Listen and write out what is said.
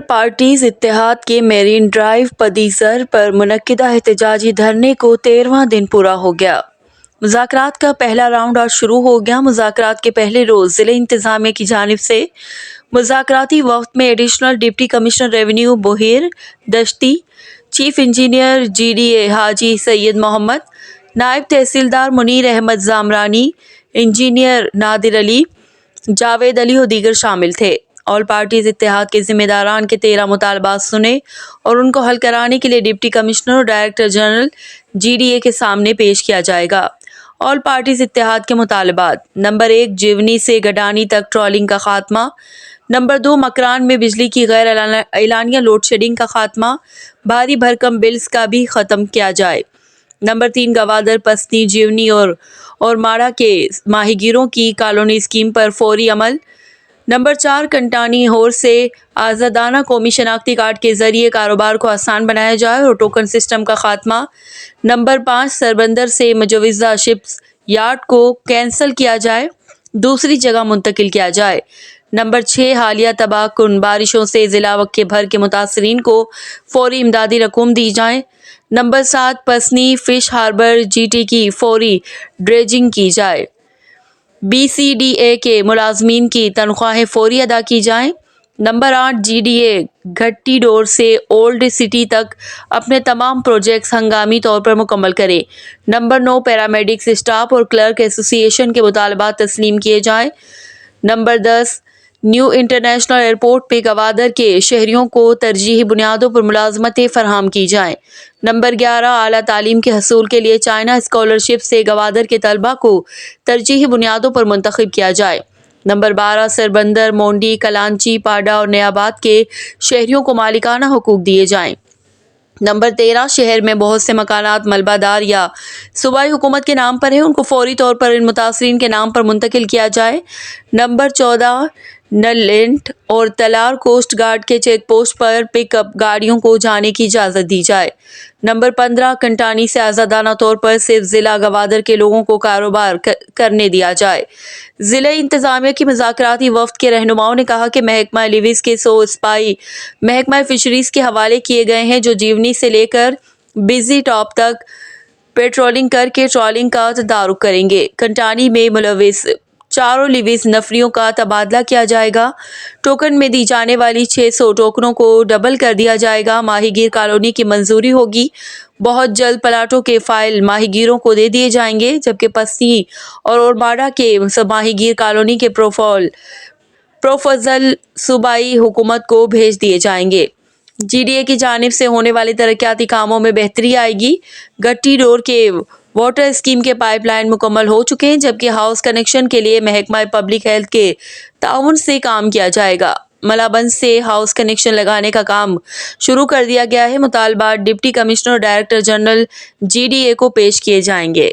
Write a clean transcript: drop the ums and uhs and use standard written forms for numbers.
Parties اتحاد کے marine drive پدیسر پر منعقدہ احتجاجی دھرنے کو 13واں دن پورا ہو گیا۔ مذاکرات کا پہلا راؤنڈ آج شروع ہو گیا۔ مذاکرات کے پہلے روز ضلع انتظامیہ کی جانب سے مذاکراتی وفد میں additional deputy commissioner revenue Bahir Dashti, chief engineer GDA Haji Syed Muhammad, نائب تحصیلدار منیر احمد زامرانی، انجینئر نادر علی، جاوید علی اور دیگر شامل تھے۔ آل پارٹیز اتحاد کے ذمہ داران کے 13 مطالبات سنے اور ان کو حل کرانے کے لیے ڈپٹی کمشنر اور ڈائریکٹر جنرل GDA کے سامنے پیش کیا جائے گا۔ آل پارٹیز اتحاد کے مطالبات: نمبر 1، جیونی سے گڈانی تک ٹرالنگ کا خاتمہ۔ نمبر 2، مکران میں بجلی کی غیر اعلانیہ لوڈ شیڈنگ کا خاتمہ، بھاری بھرکم بلز کا بھی ختم کیا جائے۔ نمبر 3، گوادر، پستی، جیونی اور ماڑا کے ماہی گیروں کی کالونی اسکیم پر فوری عمل۔ نمبر 4، کنٹانی ہور سے آزادانہ قومی شناختی کارڈ کے ذریعے کاروبار کو آسان بنایا جائے اور ٹوکن سسٹم کا خاتمہ۔ نمبر 5، سربندر سے مجوزہ شپس یارڈ کو کینسل کیا جائے، دوسری جگہ منتقل کیا جائے۔ نمبر 6، حالیہ تباہ کن بارشوں سے ضلع کے بھر کے متاثرین کو فوری امدادی رقوم دی جائے۔ Number 7، Pasni fish harbour GT کی فوری ڈریجنگ کی جائے۔ BCDA کے ملازمین کی تنخواہیں فوری ادا کی جائیں۔ نمبر 8، GDA گھٹی ڈور سے اولڈ سٹی تک اپنے تمام پروجیکٹس ہنگامی طور پر مکمل کرے۔ نمبر 9، پیرامیڈکس اسٹاف اور کلرک ایسوسی ایشن کے مطالبات تسلیم کیے جائیں۔ نمبر 10، نیو انٹرنیشنل ایئرپورٹ پہ گوادر کے شہریوں کو ترجیحی بنیادوں پر ملازمتیں فراہم کی جائیں۔ نمبر 11، اعلیٰ تعلیم کے حصول کے لیے چائنا اسکالرشپ سے گوادر کے طلباء کو ترجیحی بنیادوں پر منتخب کیا جائے۔ نمبر 12، سربندر، مونڈی، کلانچی، پاڈا اور نیاباد کے شہریوں کو مالکانہ حقوق دیے جائیں۔ نمبر 13، شہر میں بہت سے مکانات ملبہ دار یا صوبائی حکومت کے نام پر ہیں، ان کو فوری طور پر ان متاثرین کے نام پر منتقل کیا جائے۔ نمبر 14، نلینٹ اور تلار کوسٹ گارڈ کے چیک پوسٹ پر پک اپ گاڑیوں کو جانے کی اجازت دی جائے۔ نمبر 15، کنٹانی سے آزادانہ طور پر صرف ضلع گوادر کے لوگوں کو کاروبار کرنے دیا جائے۔ ضلع انتظامیہ کی مذاکراتی وفد کے رہنماؤں نے کہا کہ محکمہ لیویز کے 100 اسپائی محکمہ فشریز کے حوالے کیے گئے ہیں، جو جیونی سے لے کر بزی ٹاپ تک پیٹرولنگ کر کے ٹرالنگ کا تدارک کریں گے۔ کنٹانی میں ملوث 4 لیویز نفریوں کا تبادلہ کیا جائے گا۔ ٹوکن میں دی جانے والی 600 ٹوکنوں کو ڈبل کر دیا جائے گا۔ ماہی گیر کالونی کی منظوری ہوگی۔ بہت جلد پلاٹوں کے فائل ماہی گیروں کو دے دیے جائیں گے، جبکہ پستی اور اورماڑا کے ماہی گیر کالونی کے پروفوزل صوبائی حکومت کو بھیج دیے جائیں گے۔ GDA کی جانب سے ہونے والے ترقیاتی کاموں میں بہتری آئے گی۔ گٹی ڈور کے واٹر اسکیم کے پائپ لائن مکمل ہو چکے ہیں، جبکہ ہاؤس کنیکشن کے لیے محکمہ پبلک ہیلتھ کے تعاون سے کام کیا جائے گا۔ ملابند سے ہاؤس کنیکشن لگانے کا کام شروع کر دیا گیا ہے۔ مطالبات ڈپٹی کمشنر اور ڈائریکٹر جنرل GDA کو پیش کیے جائیں گے۔